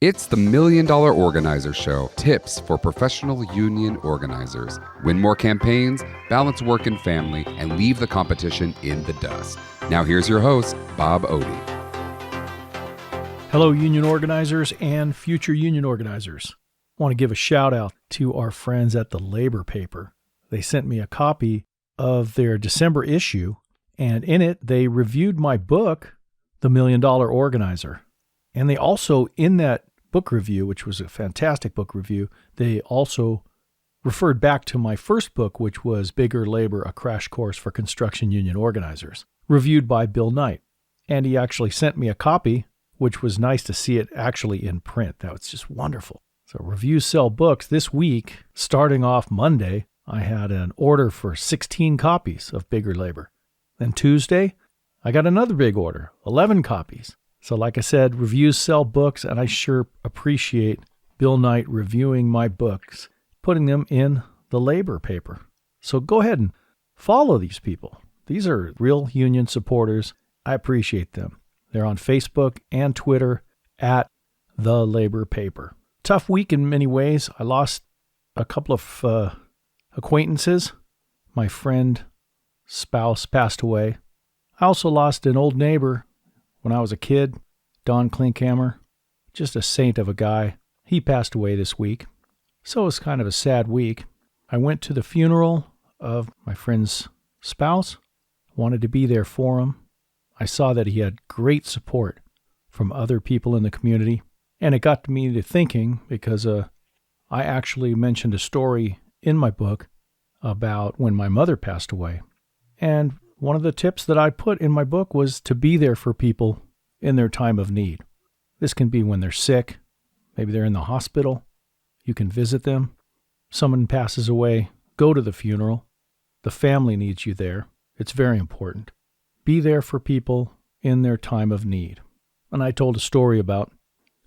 It's the Million Dollar Organizer Show. Tips for professional union organizers. Win more campaigns, balance work and family, and leave the competition in the dust. Now here's your host, Bob Odie. Hello, union organizers and future union organizers. I want to give a shout out to our friends at the Labor Paper. They sent me a copy of their December issue, and in it, they reviewed my book, The Million Dollar Organizer. And they also, in that book review, which was a fantastic book review, they also referred back to my first book, which was Bigger Labor, A Crash Course for Construction Union Organizers, reviewed by Bill Knight. And he actually sent me a copy, which was nice to see it actually in print. That was just wonderful. So reviews sell books. This week, starting off Monday, I had an order for 16 copies of Bigger Labor. Then Tuesday, I got another big order, 11 copies. So like I said, reviews sell books, and I sure appreciate Bill Knight reviewing my books, putting them in the Labor Paper. So go ahead and follow these people. These are real union supporters. I appreciate them. They're on Facebook and Twitter at The Labor Paper. Tough week in many ways. I lost a couple of acquaintances. My friend spouse passed away. I also lost an old neighbor when I was a kid, Don Klinkhammer, just a saint of a guy. He passed away this week. So it was kind of a sad week. I went to the funeral of my friend's spouse, wanted to be there for him. I saw that he had great support from other people in the community, and it got me to thinking because I actually mentioned a story in my book about when my mother passed away. And one of the tips that I put in my book was to be there for people in their time of need. This can be when they're sick, maybe they're in the hospital. You can visit them. Someone passes away, go to the funeral. The family needs you there. It's very important. Be there for people in their time of need. And I told a story about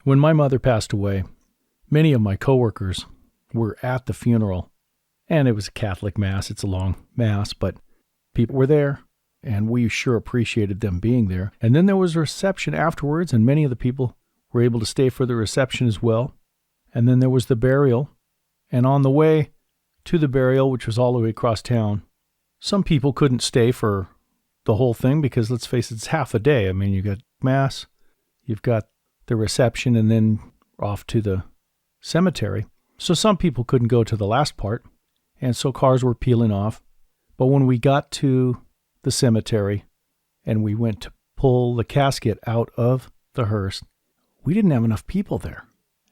when my mother passed away, many of my coworkers were at the funeral, and it was a Catholic Mass. It's a long Mass, but people were there, and we sure appreciated them being there. And then there was a reception afterwards, and many of the people were able to stay for the reception as well. And then there was the burial. And on the way to the burial, which was all the way across town, some people couldn't stay for the whole thing because, let's face it, it's half a day. I mean, you got Mass, you've got the reception, and then off to the cemetery. So some people couldn't go to the last part, and so cars were peeling off. But when we got to the cemetery and we went to pull the casket out of the hearse, we didn't have enough people there.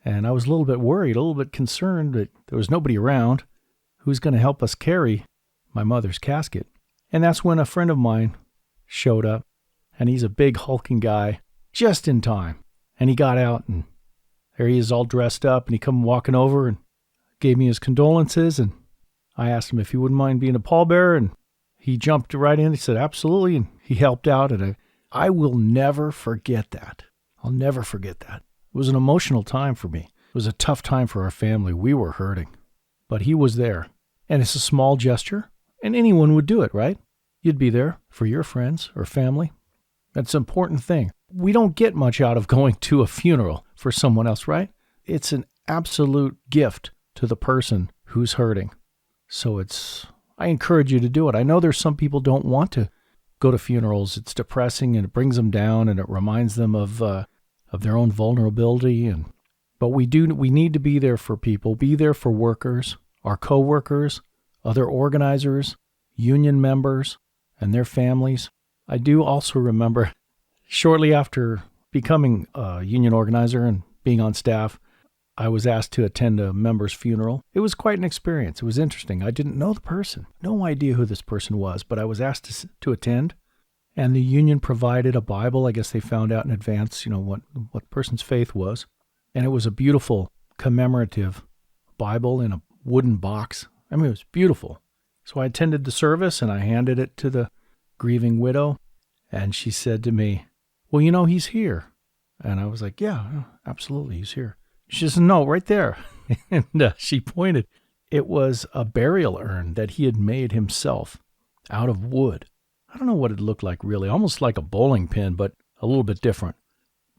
And I was a little bit worried, a little bit concerned that there was nobody around who's going to help us carry my mother's casket. And that's when a friend of mine showed up, and he's a big hulking guy, just in time. And he got out, and there he is all dressed up, and he come walking over and gave me his condolences, and I asked him if he wouldn't mind being a pallbearer, and he jumped right in. He said, absolutely, and he helped out, and I will never forget that. I'll never forget that. It was an emotional time for me. It was a tough time for our family. We were hurting, but he was there, and it's a small gesture, and anyone would do it, right? You'd be there for your friends or family. That's an important thing. We don't get much out of going to a funeral for someone else, right? It's an absolute gift to the person who's hurting. So I encourage you to do it. I know there's some people don't want to go to funerals. It's depressing and it brings them down and it reminds them of their own vulnerability. But we need to be there for people, be there for workers, our co-workers, other organizers, union members, and their families. I do also remember shortly after becoming a union organizer and being on staff, I was asked to attend a member's funeral. It was quite an experience. It was interesting. I didn't know the person, no idea who this person was, but I was asked to attend. And the union provided a Bible. I guess they found out in advance, what the person's faith was. And it was a beautiful commemorative Bible in a wooden box. I mean, it was beautiful. So I attended the service and I handed it to the grieving widow. And she said to me, well, he's here. And I was like, yeah, absolutely, he's here. She says, no, right there. And she pointed. It was a burial urn that he had made himself out of wood. I don't know what it looked like really, almost like a bowling pin, but a little bit different.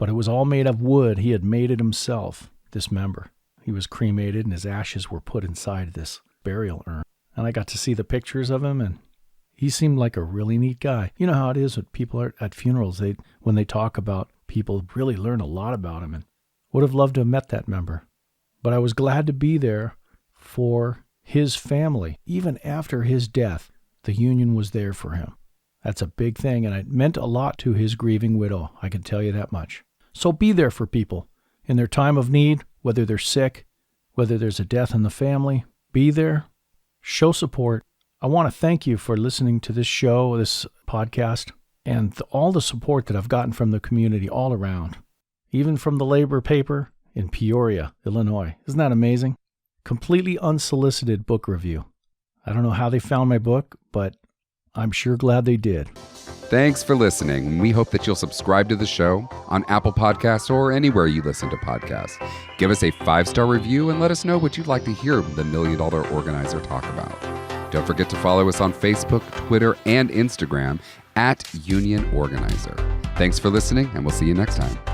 but it was all made of wood. He had made it himself, this member. He was cremated and his ashes were put inside this burial urn. And I got to see the pictures of him, and he seemed like a really neat guy. You know how it is when people are at funerals, when they talk about people, really learn a lot about him, and would have loved to have met that member. But I was glad to be there for his family. Even after his death, the union was there for him. That's a big thing, and it meant a lot to his grieving widow, I can tell you that much. So be there for people in their time of need, whether they're sick, whether there's a death in the family. Be there, show support. I want to thank you for listening to this show, this podcast, and all the support that I've gotten from the community all around, even from the labor paper in Peoria, Illinois. Isn't that amazing? Completely unsolicited book review. I don't know how they found my book, but I'm sure glad they did. Thanks for listening. We hope that you'll subscribe to the show on Apple Podcasts or anywhere you listen to podcasts. Give us a 5-star review and let us know what you'd like to hear the $1 Million Organizer talk about. Don't forget to follow us on Facebook, Twitter, and Instagram @Union Organizer. Thanks for listening, and we'll see you next time.